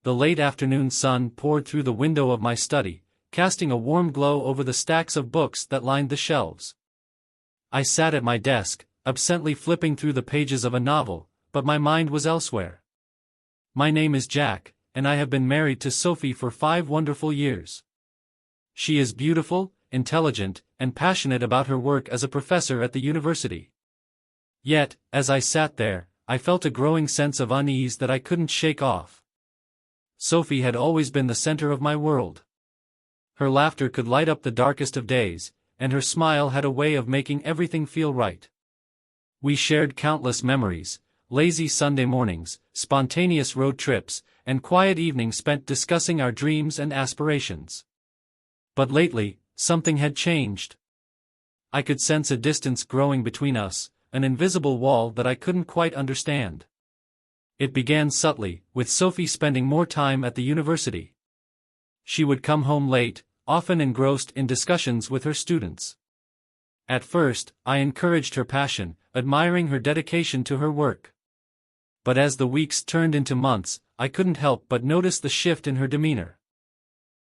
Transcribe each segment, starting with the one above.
the late afternoon sun poured through the window of my study, casting a warm glow over the stacks of books that lined the shelves. I sat at my desk, absently flipping through the pages of a novel, but my mind was elsewhere. My name is Jack, and I have been married to Sophie for 5 wonderful years. She is beautiful, intelligent, and passionate about her work as a professor at the university. Yet, as I sat there, I felt a growing sense of unease that I couldn't shake off. Sophie had always been the center of my world. Her laughter could light up the darkest of days, and her smile had a way of making everything feel right. We shared countless memories, lazy Sunday mornings, spontaneous road trips, and quiet evenings spent discussing our dreams and aspirations. But lately, something had changed. I could sense a distance growing between us, an invisible wall that I couldn't quite understand. It began subtly, with Sophie spending more time at the university. She would come home late, often engrossed in discussions with her students. At first, I encouraged her passion, admiring her dedication to her work. But as the weeks turned into months, I couldn't help but notice the shift in her demeanor.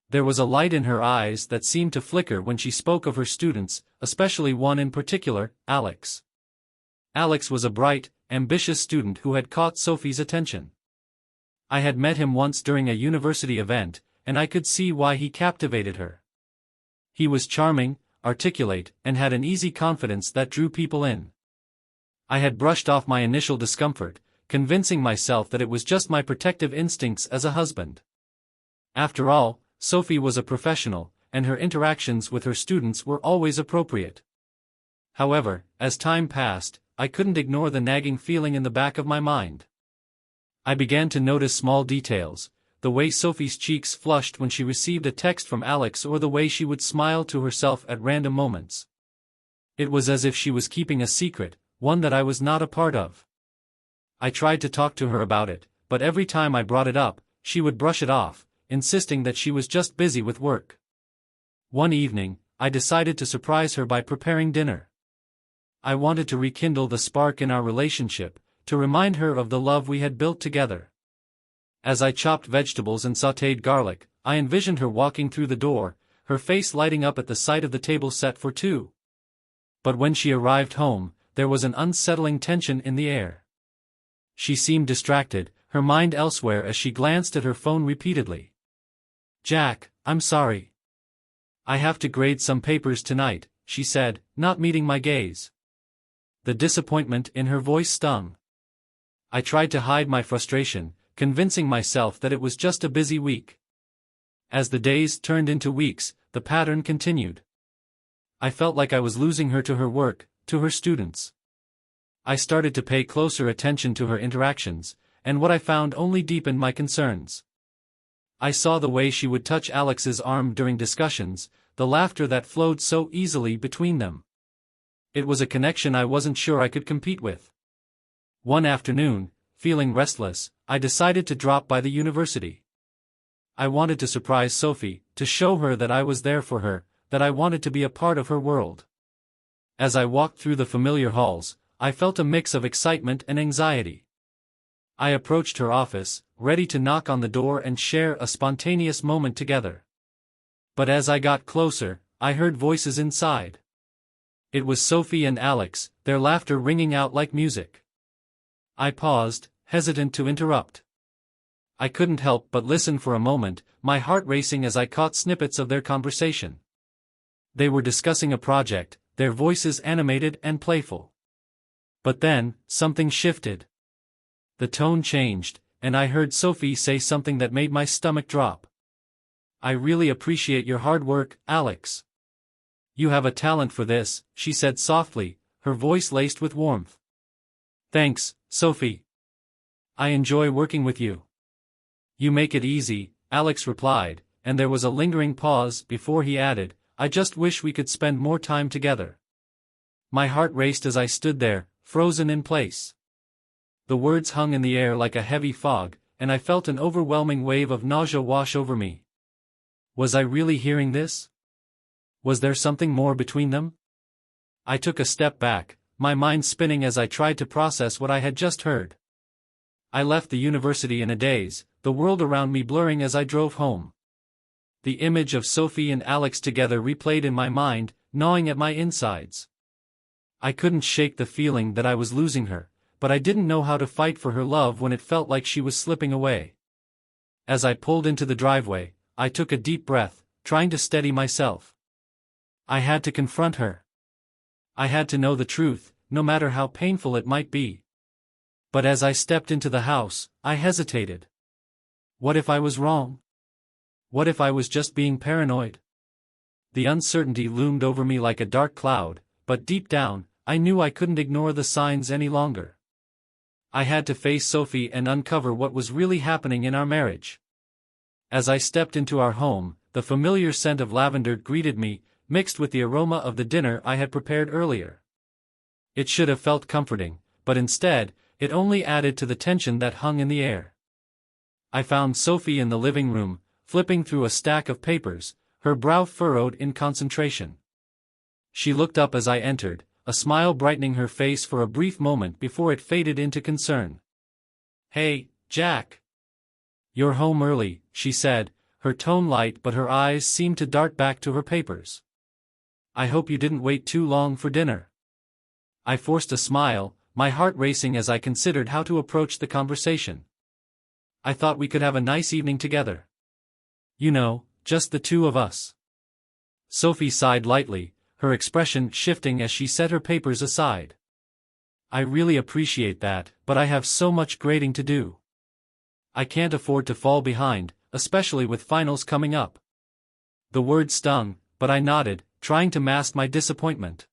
There was a light in her eyes that seemed to flicker when she spoke of her students, especially one in particular, Alex. Alex was a bright, ambitious student who had caught Sophie's attention. I had met him once during a university event, and I could see why he captivated her. He was charming, articulate, and had an easy confidence that drew people in. I had brushed off my initial discomfort, convincing myself that it was just my protective instincts as a husband. After all, Sophie was a professional, and her interactions with her students were always appropriate. However, as time passed, I couldn't ignore the nagging feeling in the back of my mind. I began to notice small details, the way Sophie's cheeks flushed when she received a text from Alex or the way she would smile to herself at random moments. It was as if she was keeping a secret, one that I was not a part of. I tried to talk to her about it, but every time I brought it up, she would brush it off, insisting that she was just busy with work. One evening, I decided to surprise her by preparing dinner. I wanted to rekindle the spark in our relationship, to remind her of the love we had built together. As I chopped vegetables and sautéed garlic, I envisioned her walking through the door, her face lighting up at the sight of the table set for 2. But when she arrived home, there was an unsettling tension in the air. She seemed distracted, her mind elsewhere as she glanced at her phone repeatedly. "Jack, I'm sorry. I have to grade some papers tonight," she said, not meeting my gaze. The disappointment in her voice stung. I tried to hide my frustration, convincing myself that it was just a busy week. As the days turned into weeks, the pattern continued. I felt like I was losing her to her work, to her students. I started to pay closer attention to her interactions, and what I found only deepened my concerns. I saw the way she would touch Alex's arm during discussions, the laughter that flowed so easily between them. It was a connection I wasn't sure I could compete with. One afternoon, feeling restless, I decided to drop by the university. I wanted to surprise Sophie, to show her that I was there for her, that I wanted to be a part of her world. As I walked through the familiar halls, I felt a mix of excitement and anxiety. I approached her office, ready to knock on the door and share a spontaneous moment together. But as I got closer, I heard voices inside. It was Sophie and Alex, their laughter ringing out like music. I paused, hesitant to interrupt. I couldn't help but listen for a moment, my heart racing as I caught snippets of their conversation. They were discussing a project, their voices animated and playful. But then, something shifted. The tone changed, and I heard Sophie say something that made my stomach drop. "I really appreciate your hard work, Alex. You have a talent for this," she said softly, her voice laced with warmth. "Thanks, Sophie. I enjoy working with you." "You make it easy," Alex replied, and there was a lingering pause before he added, "I just wish we could spend more time together." My heart raced as I stood there, frozen in place. The words hung in the air like a heavy fog, and I felt an overwhelming wave of nausea wash over me. Was I really hearing this? Was there something more between them? I took a step back, my mind spinning as I tried to process what I had just heard. I left the university in a daze, the world around me blurring as I drove home. The image of Sophie and Alex together replayed in my mind, gnawing at my insides. I couldn't shake the feeling that I was losing her, but I didn't know how to fight for her love when it felt like she was slipping away. As I pulled into the driveway, I took a deep breath, trying to steady myself. I had to confront her. I had to know the truth, no matter how painful it might be. But as I stepped into the house, I hesitated. What if I was wrong? What if I was just being paranoid? The uncertainty loomed over me like a dark cloud, but deep down, I knew I couldn't ignore the signs any longer. I had to face Sophie and uncover what was really happening in our marriage. As I stepped into our home, the familiar scent of lavender greeted me, mixed with the aroma of the dinner I had prepared earlier. It should have felt comforting, but instead, it only added to the tension that hung in the air. I found Sophie in the living room, flipping through a stack of papers, her brow furrowed in concentration. She looked up as I entered, a smile brightening her face for a brief moment before it faded into concern. "Hey, Jack. You're home early," she said, her tone light but her eyes seemed to dart back to her papers. "I hope you didn't wait too long for dinner." I forced a smile, my heart racing as I considered how to approach the conversation. "I thought we could have a nice evening together. You know, just the two of us." Sophie sighed lightly, her expression shifting as she set her papers aside. "I really appreciate that, but I have so much grading to do. I can't afford to fall behind, especially with finals coming up." The word stung, but I nodded, trying to mask my disappointment.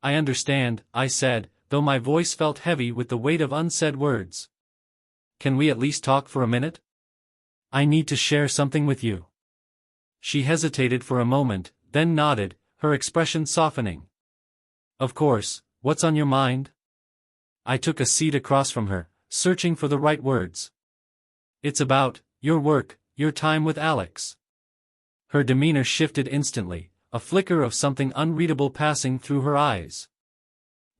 "I understand," I said, though my voice felt heavy with the weight of unsaid words. "Can we at least talk for a minute? I need to share something with you." She hesitated for a moment, then nodded, her expression softening. "Of course, what's on your mind?" I took a seat across from her, searching for the right words. "It's about your work, your time with Alex." Her demeanor shifted instantly, a flicker of something unreadable passing through her eyes.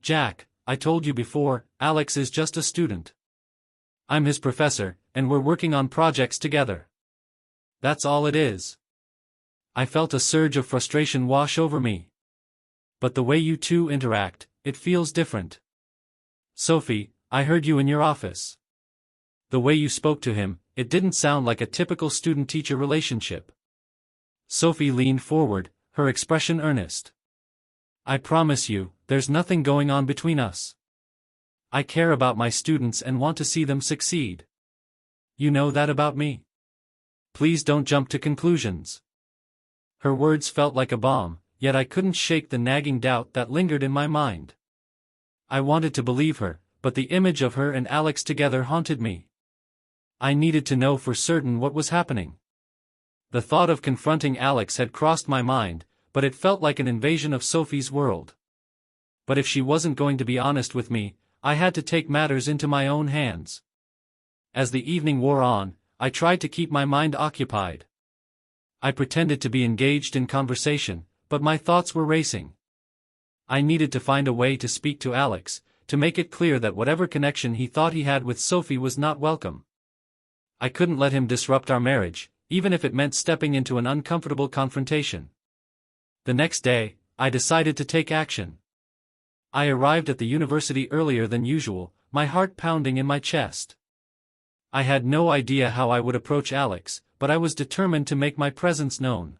"Jack, I told you before, Alex is just a student. I'm his professor, and we're working on projects together. That's all it is." I felt a surge of frustration wash over me. "But the way you two interact, it feels different. Sophie, I heard you in your office. The way you spoke to him, it didn't sound like a typical student-teacher relationship." Sophie leaned forward, her expression earnest. "I promise you, there's nothing going on between us. I care about my students and want to see them succeed. You know that about me. Please don't jump to conclusions." Her words felt like a bomb, yet I couldn't shake the nagging doubt that lingered in my mind. I wanted to believe her, but the image of her and Alex together haunted me. I needed to know for certain what was happening. The thought of confronting Alex had crossed my mind, but it felt like an invasion of Sophie's world. But if she wasn't going to be honest with me, I had to take matters into my own hands. As the evening wore on, I tried to keep my mind occupied. I pretended to be engaged in conversation, but my thoughts were racing. I needed to find a way to speak to Alex, to make it clear that whatever connection he thought he had with Sophie was not welcome. I couldn't let him disrupt our marriage, even if it meant stepping into an uncomfortable confrontation. The next day, I decided to take action. I arrived at the university earlier than usual, my heart pounding in my chest. I had no idea how I would approach Alex, but I was determined to make my presence known.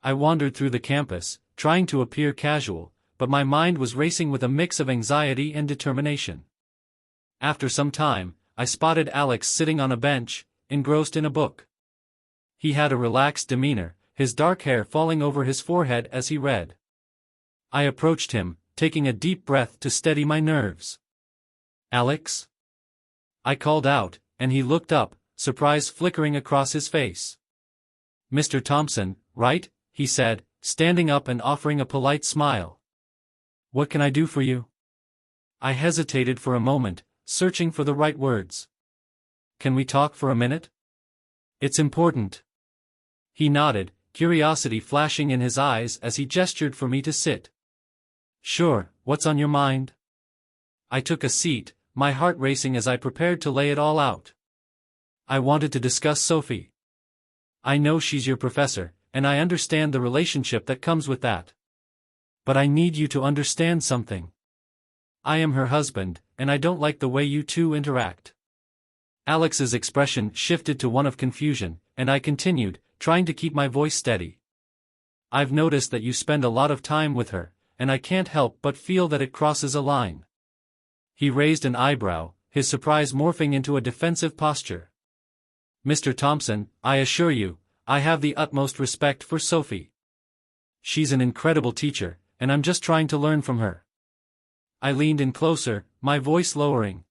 I wandered through the campus, trying to appear casual, but my mind was racing with a mix of anxiety and determination. After some time, I spotted Alex sitting on a bench, engrossed in a book. He had a relaxed demeanor, his dark hair falling over his forehead as he read. I approached him, taking a deep breath to steady my nerves. "Alex?" I called out, and he looked up, surprise flickering across his face. "Mr. Thompson, right?" he said, standing up and offering a polite smile. "What can I do for you?" I hesitated for a moment, searching for the right words. "Can we talk for a minute? It's important." He nodded, curiosity flashing in his eyes as he gestured for me to sit. "Sure, what's on your mind?" I took a seat, my heart racing as I prepared to lay it all out. I wanted to discuss Sophie. I know she's your professor, and I understand the relationship that comes with that. But I need you to understand something. I am her husband, and I don't like the way you two interact. Alex's expression shifted to one of confusion, and I continued, trying to keep my voice steady. I've noticed that you spend a lot of time with her, and I can't help but feel that it crosses a line. He raised an eyebrow, his surprise morphing into a defensive posture. Mr. Thompson, I assure you, I have the utmost respect for Sophie. She's an incredible teacher, and I'm just trying to learn from her. I leaned in closer, my voice lowering.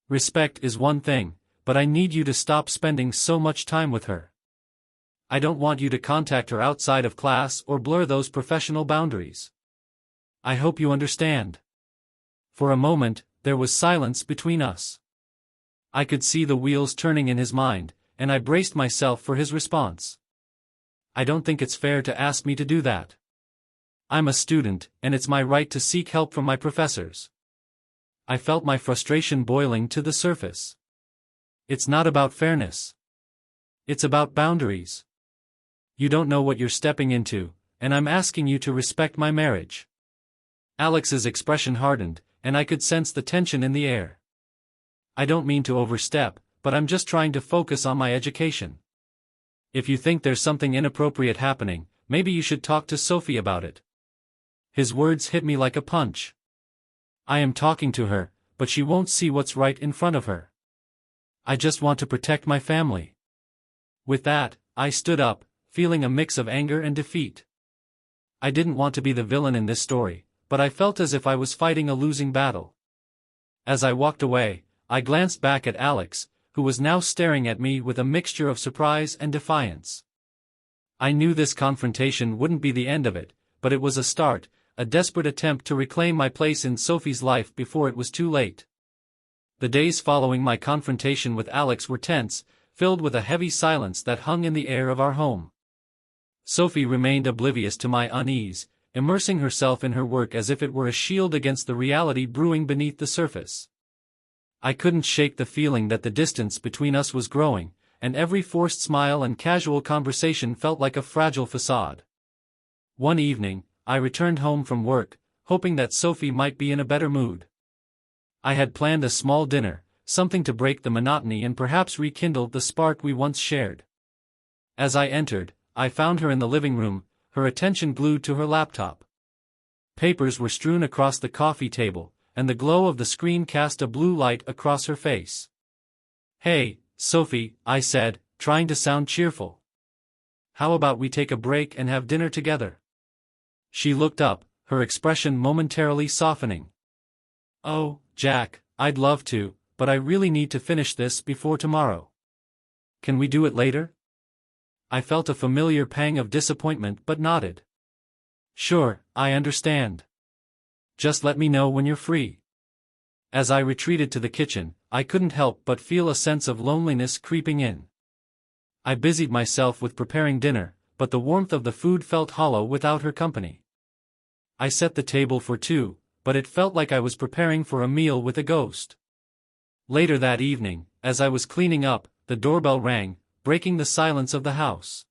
Respect is one thing, but I need you to stop spending so much time with her. I don't want you to contact her outside of class or blur those professional boundaries. I hope you understand. For a moment, there was silence between us. I could see the wheels turning in his mind, and I braced myself for his response. I don't think it's fair to ask me to do that. I'm a student, and it's my right to seek help from my professors. I felt my frustration boiling to the surface. It's not about fairness. It's about boundaries. You don't know what you're stepping into, and I'm asking you to respect my marriage. Alex's expression hardened, and I could sense the tension in the air. I don't mean to overstep, but I'm just trying to focus on my education. If you think there's something inappropriate happening, maybe you should talk to Sophie about it. His words hit me like a punch. I am talking to her, but she won't see what's right in front of her. I just want to protect my family. With that, I stood up, feeling a mix of anger and defeat. I didn't want to be the villain in this story, but I felt as if I was fighting a losing battle. As I walked away, I glanced back at Alex, who was now staring at me with a mixture of surprise and defiance. I knew this confrontation wouldn't be the end of it, but it was a start, a desperate attempt to reclaim my place in Sophie's life before it was too late. The days following my confrontation with Alex were tense, filled with a heavy silence that hung in the air of our home. Sophie remained oblivious to my unease, immersing herself in her work as if it were a shield against the reality brewing beneath the surface. I couldn't shake the feeling that the distance between us was growing, and every forced smile and casual conversation felt like a fragile facade. One evening, I returned home from work, hoping that Sophie might be in a better mood. I had planned a small dinner, something to break the monotony and perhaps rekindle the spark we once shared. As I entered, I found her in the living room, her attention glued to her laptop. Papers were strewn across the coffee table, and the glow of the screen cast a blue light across her face. "Hey, Sophie," I said, trying to sound cheerful. "How about we take a break and have dinner together?" She looked up, her expression momentarily softening. "Oh, Jack, I'd love to, but I really need to finish this before tomorrow. Can we do it later?" I felt a familiar pang of disappointment but nodded. "Sure, I understand. Just let me know when you're free." As I retreated to the kitchen, I couldn't help but feel a sense of loneliness creeping in. I busied myself with preparing dinner, but the warmth of the food felt hollow without her company. I set the table for two, but it felt like I was preparing for a meal with a ghost. Later that evening, as I was cleaning up, the doorbell rang, breaking the silence of the house.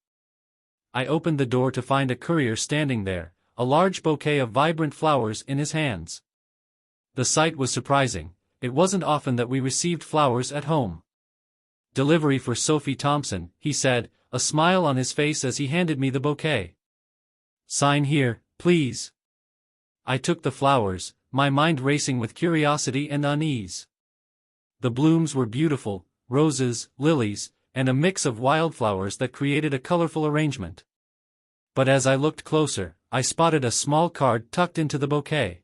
I opened the door to find a courier standing there, a large bouquet of vibrant flowers in his hands. The sight was surprising. It wasn't often that we received flowers at home. "Delivery for Sophie Thompson," he said, a smile on his face as he handed me the bouquet. "Sign here, please." I took the flowers, my mind racing with curiosity and unease. The blooms were beautiful, roses, lilies, and a mix of wildflowers that created a colorful arrangement. But as I looked closer, I spotted a small card tucked into the bouquet.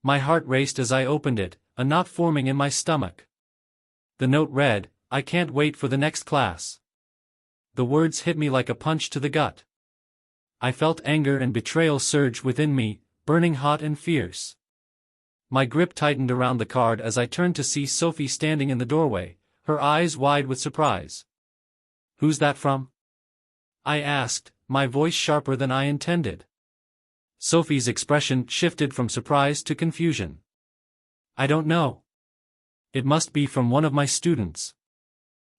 My heart raced as I opened it, a knot forming in my stomach. The note read, "I can't wait for the next class." The words hit me like a punch to the gut. I felt anger and betrayal surge within me, burning hot and fierce. My grip tightened around the card as I turned to see Sophie standing in the doorway, her eyes wide with surprise. "Who's that from?" I asked, my voice sharper than I intended. Sophie's expression shifted from surprise to confusion. "I don't know. It must be from one of my students."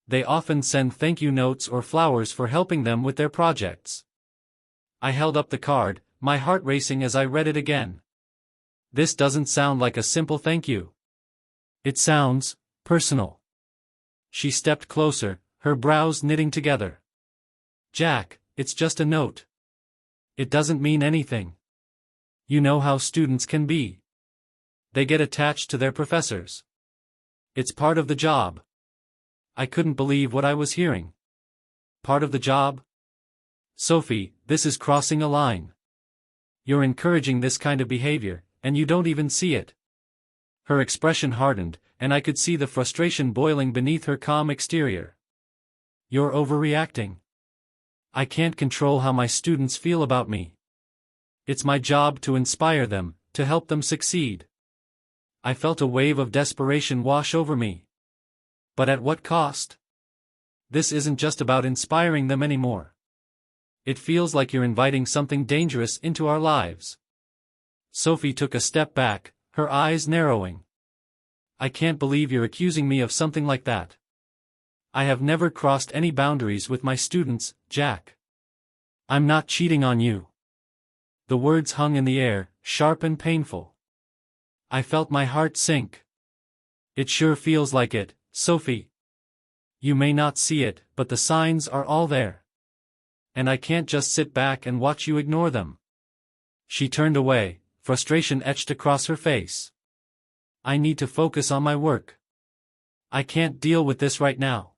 They often send thank you notes or flowers for helping them with their projects. I held up the card, my heart racing as I read it again. This doesn't sound like a simple thank you. It sounds personal. She stepped closer, her brows knitting together. Jack, it's just a note. It doesn't mean anything. You know how students can be. They get attached to their professors. It's part of the job. I couldn't believe what I was hearing. Part of the job? Sophie, this is crossing a line. You're encouraging this kind of behavior, and you don't even see it. Her expression hardened, and I could see the frustration boiling beneath her calm exterior. You're overreacting. I can't control how my students feel about me. It's my job to inspire them, to help them succeed. I felt a wave of desperation wash over me. But at what cost? This isn't just about inspiring them anymore. It feels like you're inviting something dangerous into our lives. Sophie took a step back, her eyes narrowing. I can't believe you're accusing me of something like that. I have never crossed any boundaries with my students, Jack. I'm not cheating on you. The words hung in the air, sharp and painful. I felt my heart sink. It sure feels like it, Sophie. You may not see it, but the signs are all there. And I can't just sit back and watch you ignore them. She turned away, frustration etched across her face. I need to focus on my work. I can't deal with this right now.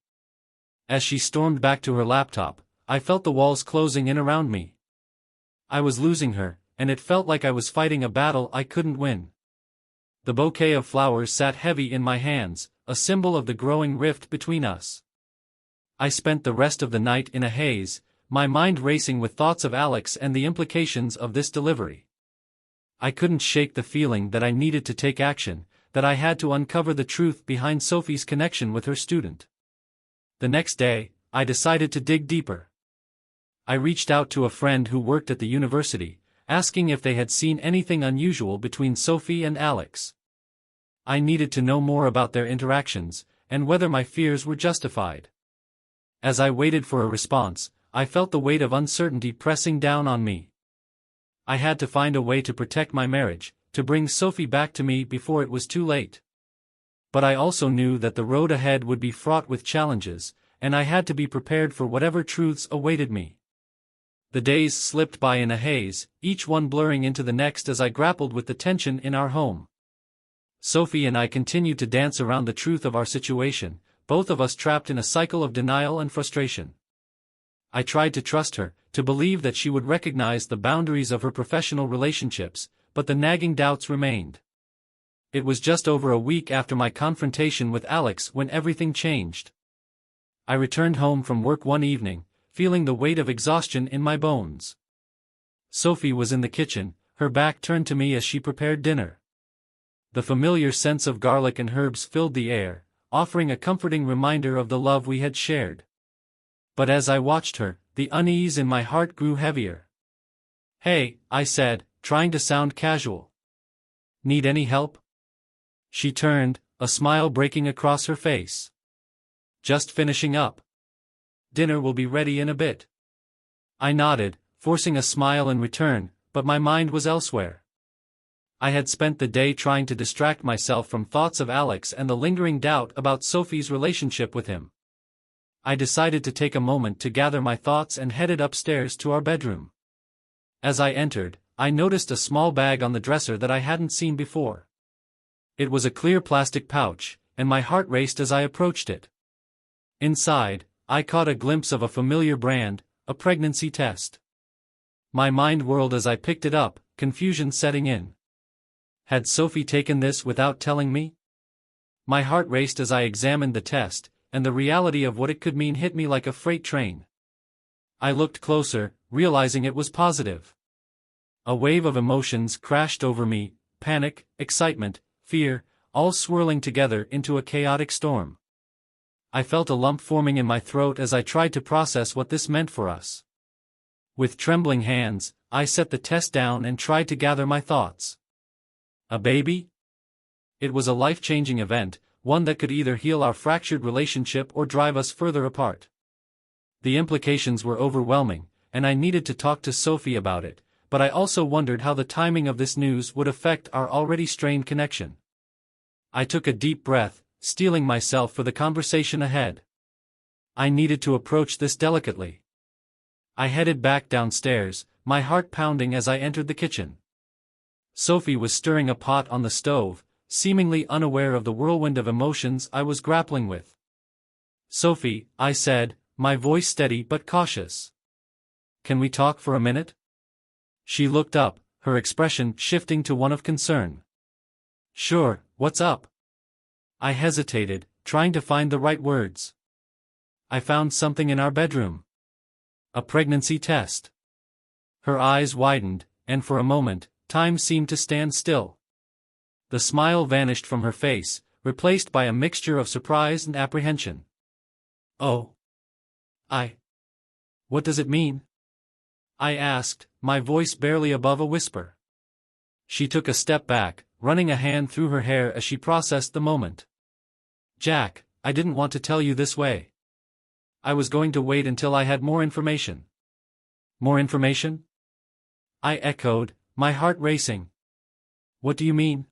As she stormed back to her laptop, I felt the walls closing in around me. I was losing her, and it felt like I was fighting a battle I couldn't win. The bouquet of flowers sat heavy in my hands, a symbol of the growing rift between us. I spent the rest of the night in a haze, my mind racing with thoughts of Alex and the implications of this delivery. I couldn't shake the feeling that I needed to take action, that I had to uncover the truth behind Sophie's connection with her student. The next day, I decided to dig deeper. I reached out to a friend who worked at the university, asking if they had seen anything unusual between Sophie and Alex. I needed to know more about their interactions, and whether my fears were justified. As I waited for a response, I felt the weight of uncertainty pressing down on me. I had to find a way to protect my marriage, to bring Sophie back to me before it was too late. But I also knew that the road ahead would be fraught with challenges, and I had to be prepared for whatever truths awaited me. The days slipped by in a haze, each one blurring into the next as I grappled with the tension in our home. Sophie and I continued to dance around the truth of our situation, both of us trapped in a cycle of denial and frustration. I tried to trust her, to believe that she would recognize the boundaries of her professional relationships, but the nagging doubts remained. It was just over a week after my confrontation with Alex when everything changed. I returned home from work one evening, feeling the weight of exhaustion in my bones. Sophie was in the kitchen, her back turned to me as she prepared dinner. The familiar scents of garlic and herbs filled the air, offering a comforting reminder of the love we had shared. But as I watched her, the unease in my heart grew heavier. "Hey," I said, trying to sound casual. "Need any help?" She turned, a smile breaking across her face. "Just finishing up. Dinner will be ready in a bit." I nodded, forcing a smile in return, but my mind was elsewhere. I had spent the day trying to distract myself from thoughts of Alex and the lingering doubt about Sophie's relationship with him. I decided to take a moment to gather my thoughts and headed upstairs to our bedroom. As I entered, I noticed a small bag on the dresser that I hadn't seen before. It was a clear plastic pouch, and my heart raced as I approached it. Inside, I caught a glimpse of a familiar brand, a pregnancy test. My mind whirled as I picked it up, confusion setting in. Had Sophie taken this without telling me? My heart raced as I examined the test, and the reality of what it could mean hit me like a freight train. I looked closer, realizing it was positive. A wave of emotions crashed over me, panic, excitement, fear, all swirling together into a chaotic storm. I felt a lump forming in my throat as I tried to process what this meant for us. With trembling hands, I set the test down and tried to gather my thoughts. A baby? It was a life-changing event, one that could either heal our fractured relationship or drive us further apart. The implications were overwhelming, and I needed to talk to Sophie about it, but I also wondered how the timing of this news would affect our already strained connection. I took a deep breath, steeling myself for the conversation ahead. I needed to approach this delicately. I headed back downstairs, my heart pounding as I entered the kitchen. Sophie was stirring a pot on the stove, seemingly unaware of the whirlwind of emotions I was grappling with. "Sophie," I said, my voice steady but cautious. "Can we talk for a minute?" She looked up, her expression shifting to one of concern. "Sure, what's up?" I hesitated, trying to find the right words. "I found something in our bedroom. A pregnancy test." Her eyes widened, and for a moment, time seemed to stand still. The smile vanished from her face, replaced by a mixture of surprise and apprehension. "Oh. What does it mean?" I asked, my voice barely above a whisper. She took a step back, running a hand through her hair as she processed the moment. "Jack, I didn't want to tell you this way. I was going to wait until I had more information." "More information?" I echoed, my heart racing. "What do you mean?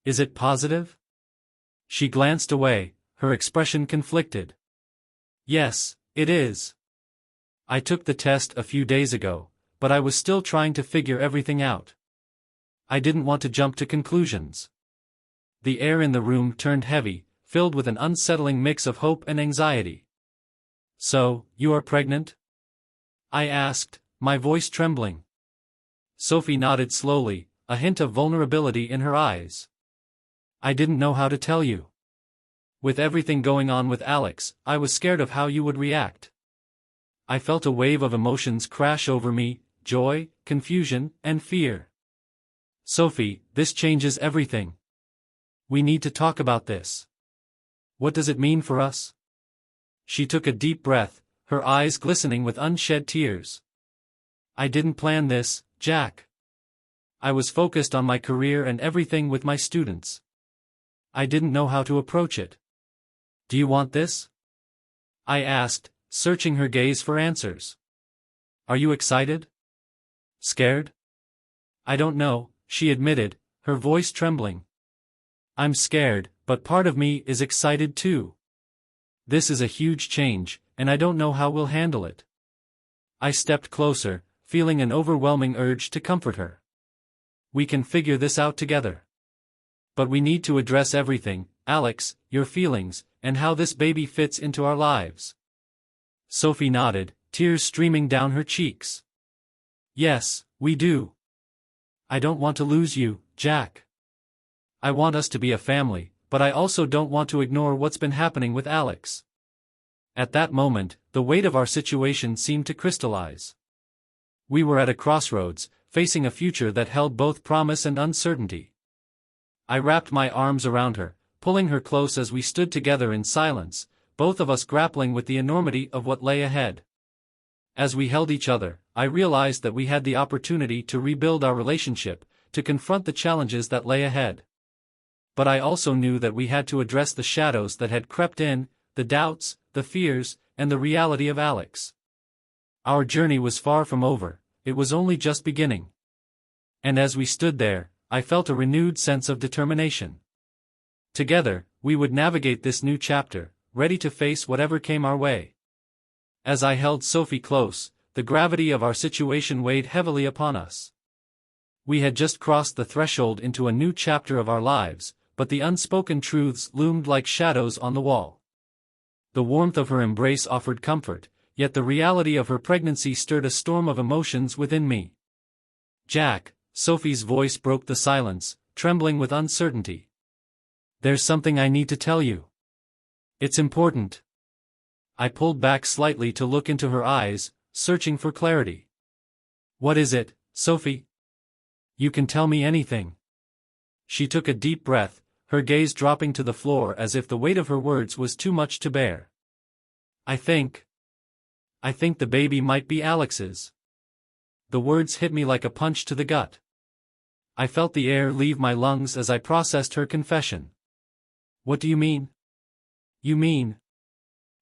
Is it positive?" She glanced away, her expression conflicted. "Yes, it is. I took the test a few days ago, but I was still trying to figure everything out. I didn't want to jump to conclusions." The air in the room turned heavy, filled with an unsettling mix of hope and anxiety. "So, you are pregnant?" I asked, my voice trembling. Sophie nodded slowly, a hint of vulnerability in her eyes. "I didn't know how to tell you. With everything going on with Alex, I was scared of how you would react." I felt a wave of emotions crash over me, joy, confusion, and fear. "Sophie, this changes everything. We need to talk about this. What does it mean for us?" She took a deep breath, her eyes glistening with unshed tears. "I didn't plan this, Jack. I was focused on my career and everything with my students. I didn't know how to approach it. Do you want this?" I asked, searching her gaze for answers. "Are you excited? Scared?" "I don't know," she admitted, her voice trembling. "I'm scared, but part of me is excited too. This is a huge change, and I don't know how we'll handle it." I stepped closer, feeling an overwhelming urge to comfort her. "We can figure this out together. But we need to address everything, Alex, your feelings, and how this baby fits into our lives." Sophie nodded, tears streaming down her cheeks. "Yes, we do. I don't want to lose you, Jack. I want us to be a family, but I also don't want to ignore what's been happening with Alex." At that moment, the weight of our situation seemed to crystallize. We were at a crossroads, facing a future that held both promise and uncertainty. I wrapped my arms around her, pulling her close as we stood together in silence, both of us grappling with the enormity of what lay ahead. As we held each other, I realized that we had the opportunity to rebuild our relationship, to confront the challenges that lay ahead. But I also knew that we had to address the shadows that had crept in, the doubts, the fears, and the reality of Alex. Our journey was far from over, it was only just beginning. And as we stood there, I felt a renewed sense of determination. Together, we would navigate this new chapter, ready to face whatever came our way. As I held Sophie close, the gravity of our situation weighed heavily upon us. We had just crossed the threshold into a new chapter of our lives, but the unspoken truths loomed like shadows on the wall. The warmth of her embrace offered comfort, yet the reality of her pregnancy stirred a storm of emotions within me. "Jack," Sophie's voice broke the silence, trembling with uncertainty. "There's something I need to tell you. It's important." I pulled back slightly to look into her eyes, searching for clarity. "What is it, Sophie? You can tell me anything." She took a deep breath, her gaze dropping to the floor as if the weight of her words was too much to bear. I think the baby might be Alex's." The words hit me like a punch to the gut. I felt the air leave my lungs as I processed her confession. What do you mean? You mean?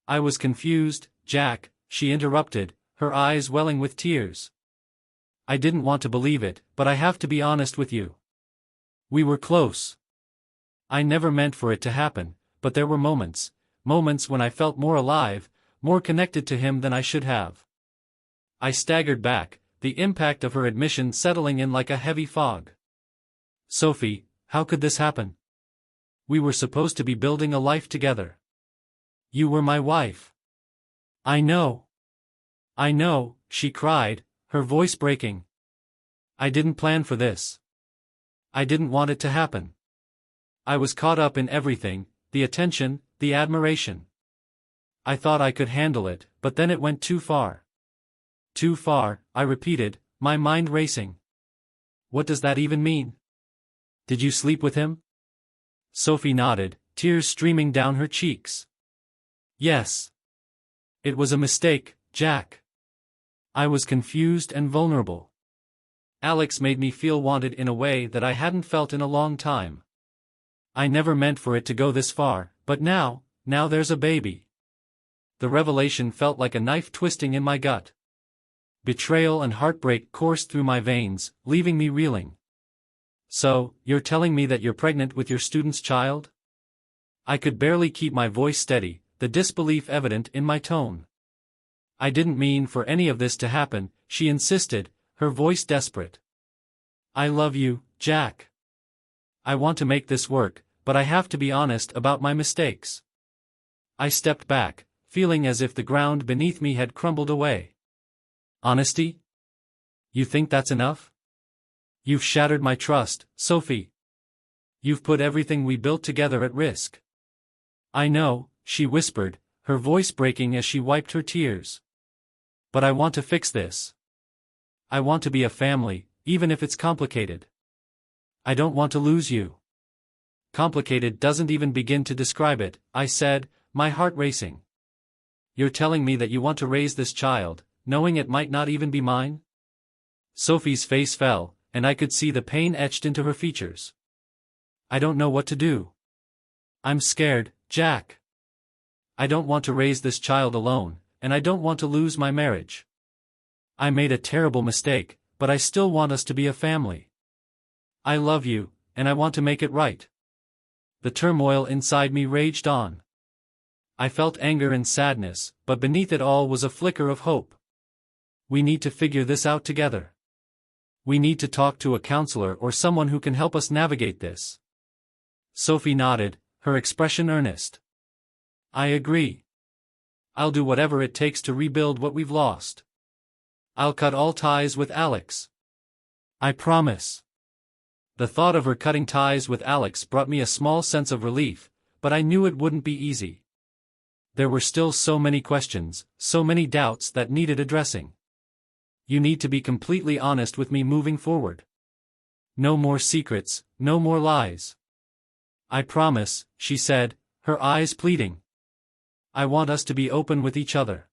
I was confused, Jack, she interrupted, her eyes welling with tears. I didn't want to believe it, but I have to be honest with you. We were close. I never meant for it to happen, but there were moments when I felt more alive, more connected to him than I should have. I staggered back, the impact of her admission settling in like a heavy fog. Sophie, how could this happen? We were supposed to be building a life together. You were my wife. I know, she cried, her voice breaking. I didn't plan for this. I didn't want it to happen. I was caught up in everything, the attention, the admiration. I thought I could handle it, but then it went too far. Too far, I repeated, my mind racing. What does that even mean? Did you sleep with him? Sophie nodded, tears streaming down her cheeks. Yes. It was a mistake, Jack. I was confused and vulnerable. Alex made me feel wanted in a way that I hadn't felt in a long time. I never meant for it to go this far, but now there's a baby. The revelation felt like a knife twisting in my gut. Betrayal and heartbreak coursed through my veins, leaving me reeling. So, you're telling me that you're pregnant with your student's child? I could barely keep my voice steady, the disbelief evident in my tone. I didn't mean for any of this to happen, she insisted, her voice desperate. I love you, Jack. I want to make this work, but I have to be honest about my mistakes. I stepped back, feeling as if the ground beneath me had crumbled away. Honesty? You think that's enough? You've shattered my trust, Sophie. You've put everything we built together at risk. I know, she whispered, her voice breaking as she wiped her tears. But I want to fix this. I want to be a family, even if it's complicated. I don't want to lose you. Complicated doesn't even begin to describe it, I said, my heart racing. You're telling me that you want to raise this child, knowing it might not even be mine? Sophie's face fell, and I could see the pain etched into her features. I don't know what to do. I'm scared, Jack. I don't want to raise this child alone, and I don't want to lose my marriage. I made a terrible mistake, but I still want us to be a family. I love you, and I want to make it right. The turmoil inside me raged on. I felt anger and sadness, but beneath it all was a flicker of hope. We need to figure this out together. We need to talk to a counselor or someone who can help us navigate this. Sophie nodded, her expression earnest. I agree. I'll do whatever it takes to rebuild what we've lost. I'll cut all ties with Alex. I promise. The thought of her cutting ties with Alex brought me a small sense of relief, but I knew it wouldn't be easy. There were still so many questions, so many doubts that needed addressing. You need to be completely honest with me moving forward. No more secrets, no more lies. I promise, she said, her eyes pleading. I want us to be open with each other.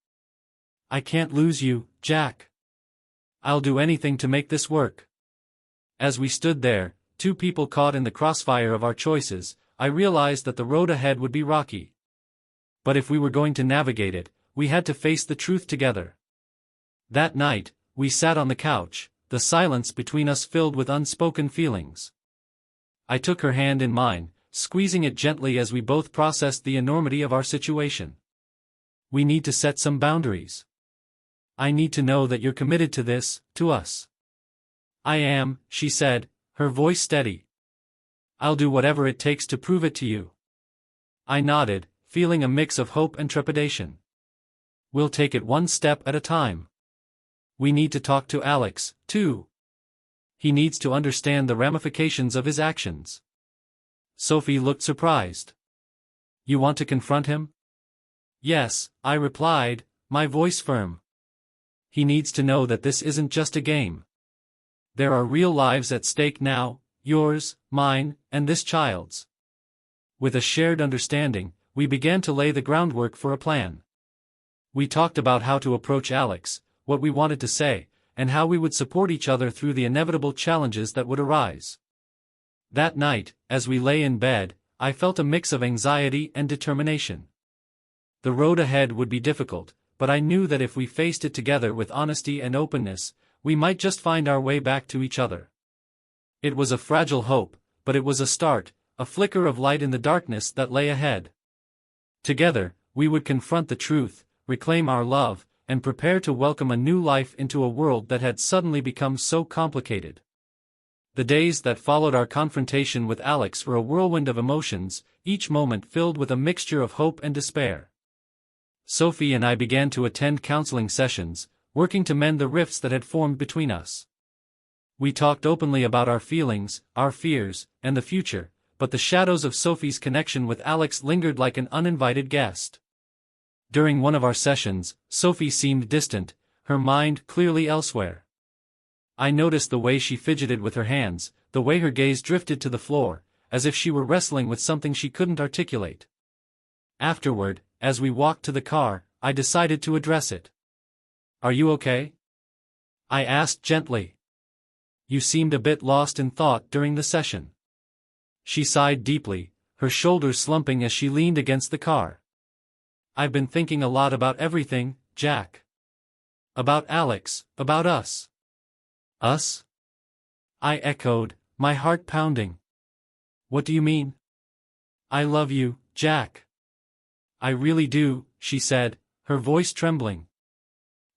I can't lose you, Jack. I'll do anything to make this work. As we stood there, two people caught in the crossfire of our choices, I realized that the road ahead would be rocky. But if we were going to navigate it, we had to face the truth together. That night, we sat on the couch, the silence between us filled with unspoken feelings. I took her hand in mine, squeezing it gently as we both processed the enormity of our situation. We need to set some boundaries. I need to know that you're committed to this, to us. I am, she said, her voice steady. I'll do whatever it takes to prove it to you. I nodded, feeling a mix of hope and trepidation. We'll take it one step at a time. We need to talk to Alex, too. He needs to understand the ramifications of his actions. Sophie looked surprised. You want to confront him? Yes, I replied, my voice firm. He needs to know that this isn't just a game. There are real lives at stake now, yours, mine, and this child's. With a shared understanding, we began to lay the groundwork for a plan. We talked about how to approach Alex, what we wanted to say, and how we would support each other through the inevitable challenges that would arise. That night, as we lay in bed, I felt a mix of anxiety and determination. The road ahead would be difficult, but I knew that if we faced it together with honesty and openness, we might just find our way back to each other. It was a fragile hope, but it was a start, a flicker of light in the darkness that lay ahead. Together, we would confront the truth, reclaim our love, and prepare to welcome a new life into a world that had suddenly become so complicated. The days that followed our confrontation with Alex were a whirlwind of emotions, each moment filled with a mixture of hope and despair. Sophie and I began to attend counseling sessions, working to mend the rifts that had formed between us. We talked openly about our feelings, our fears, and the future, but the shadows of Sophie's connection with Alex lingered like an uninvited guest. During one of our sessions, Sophie seemed distant, her mind clearly elsewhere. I noticed the way she fidgeted with her hands, the way her gaze drifted to the floor, as if she were wrestling with something she couldn't articulate. Afterward, as we walked to the car, I decided to address it. "Are you okay?" I asked gently. "You seemed a bit lost in thought during the session." She sighed deeply, her shoulders slumping as she leaned against the car. "I've been thinking a lot about everything, Jack. About Alex, about us." "Us?" I echoed, my heart pounding. "What do you mean?" "I love you, Jack." "I really do," she said, her voice trembling.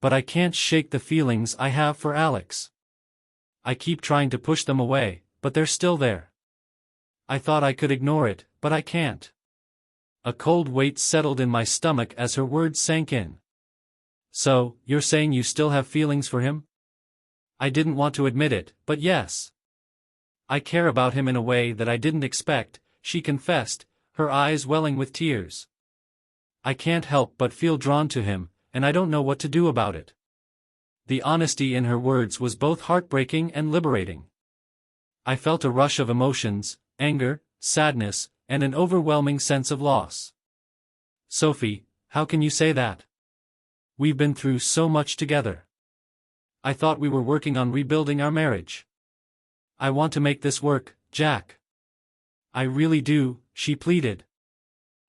"But I can't shake the feelings I have for Alex. I keep trying to push them away, but they're still there. I thought I could ignore it, but I can't." A cold weight settled in my stomach as her words sank in. "So, you're saying you still have feelings for him?" I didn't want to admit it, but yes. "I care about him in a way that I didn't expect," she confessed, her eyes welling with tears. "I can't help but feel drawn to him, and I don't know what to do about it." The honesty in her words was both heartbreaking and liberating. I felt a rush of emotions, anger, sadness, and an overwhelming sense of loss. "Sophie, how can you say that? We've been through so much together. I thought we were working on rebuilding our marriage. I want to make this work, Jack. I really do," she pleaded.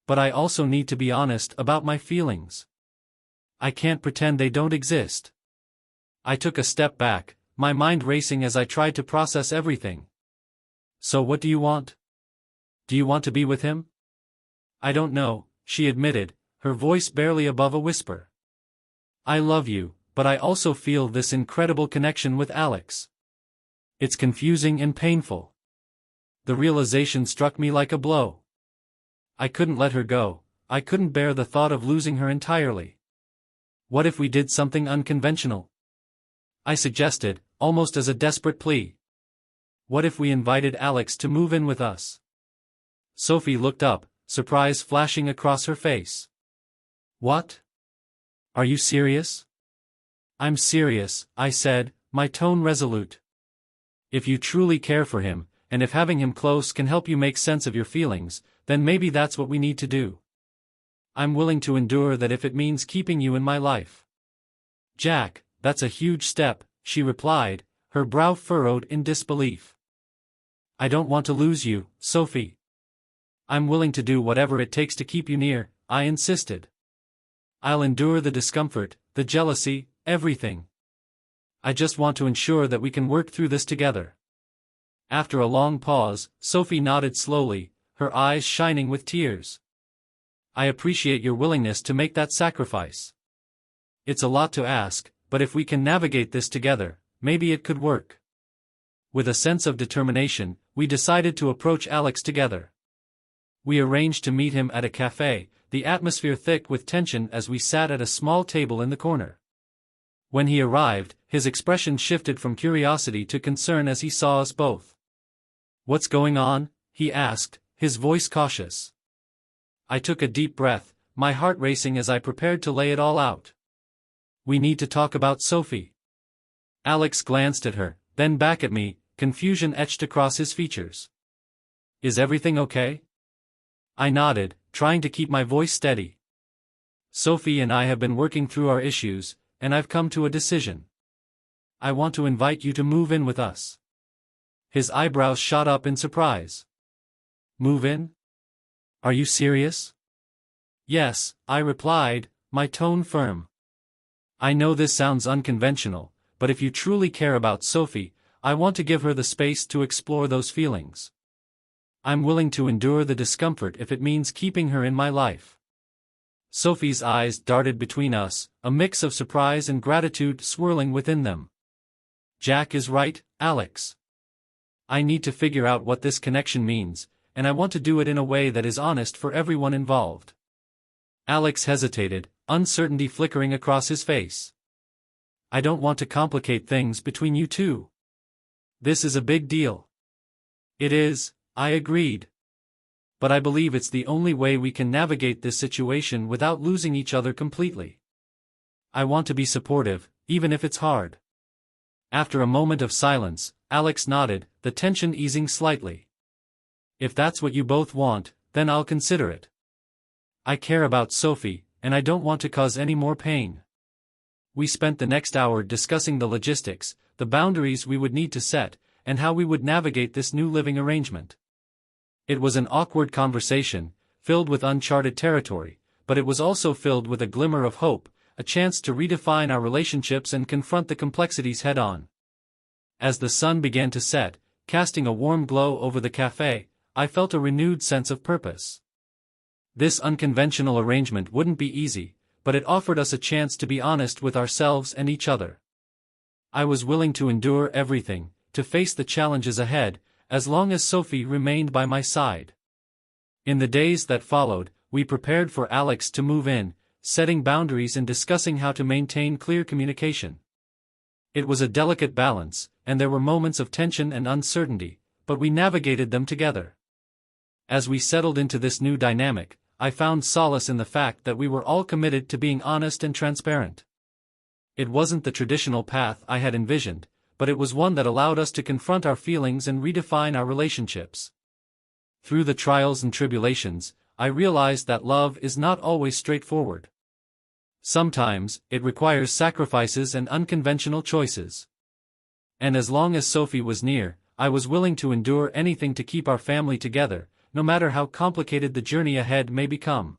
"But I also need to be honest about my feelings. I can't pretend they don't exist." I took a step back, my mind racing as I tried to process everything. "So what do you want? Do you want to be with him?" "I don't know," she admitted, her voice barely above a whisper. "I love you, but I also feel this incredible connection with Alex. It's confusing and painful." The realization struck me like a blow. I couldn't let her go, I couldn't bear the thought of losing her entirely. "What if we did something unconventional?" I suggested, almost as a desperate plea. "What if we invited Alex to move in with us?" Sophie looked up, surprise flashing across her face. "What? Are you serious?" "I'm serious," I said, my tone resolute. "If you truly care for him, and if having him close can help you make sense of your feelings, then maybe that's what we need to do. I'm willing to endure that if it means keeping you in my life." "Jack, that's a huge step," she replied, her brow furrowed in disbelief. "I don't want to lose you, Sophie. I'm willing to do whatever it takes to keep you near," I insisted. "I'll endure the discomfort, the jealousy, everything. I just want to ensure that we can work through this together." After a long pause, Sophie nodded slowly, her eyes shining with tears. "I appreciate your willingness to make that sacrifice. It's a lot to ask, but if we can navigate this together, maybe it could work." With a sense of determination, we decided to approach Alex together. We arranged to meet him at a cafe, the atmosphere thick with tension as we sat at a small table in the corner. When he arrived, his expression shifted from curiosity to concern as he saw us both. "What's going on?" he asked, his voice cautious. I took a deep breath, my heart racing as I prepared to lay it all out. "We need to talk about Sophie." Alex glanced at her, then back at me, confusion etched across his features. "Is everything okay?" I nodded, trying to keep my voice steady. "Sophie and I have been working through our issues, and I've come to a decision. I want to invite you to move in with us." His eyebrows shot up in surprise. "Move in?" Are you serious? Yes, I replied, my tone firm. I know this sounds unconventional, but if you truly care about Sophie, I want to give her the space to explore those feelings. I'm willing to endure the discomfort if it means keeping her in my life. Sophie's eyes darted between us, a mix of surprise and gratitude swirling within them. Jack is right, Alex. I need to figure out what this connection means, and I want to do it in a way that is honest for everyone involved. Alex hesitated, uncertainty flickering across his face. I don't want to complicate things between you two. This is a big deal. It is, I agreed. But I believe it's the only way we can navigate this situation without losing each other completely. I want to be supportive, even if it's hard. After a moment of silence, Alex nodded, the tension easing slightly. If that's what you both want, then I'll consider it. I care about Sophie, and I don't want to cause any more pain. We spent the next hour discussing the logistics, the boundaries we would need to set, and how we would navigate this new living arrangement. It was an awkward conversation, filled with uncharted territory, but it was also filled with a glimmer of hope, a chance to redefine our relationships and confront the complexities head-on. As the sun began to set, casting a warm glow over the cafe, I felt a renewed sense of purpose. This unconventional arrangement wouldn't be easy, but it offered us a chance to be honest with ourselves and each other. I was willing to endure everything, to face the challenges ahead, as long as Sophie remained by my side. In the days that followed, we prepared for Alex to move in, setting boundaries and discussing how to maintain clear communication. It was a delicate balance, and there were moments of tension and uncertainty, but we navigated them together. As we settled into this new dynamic, I found solace in the fact that we were all committed to being honest and transparent. It wasn't the traditional path I had envisioned, but it was one that allowed us to confront our feelings and redefine our relationships. Through the trials and tribulations, I realized that love is not always straightforward. Sometimes, it requires sacrifices and unconventional choices. And as long as Sophie was near, I was willing to endure anything to keep our family together, no matter how complicated the journey ahead may become.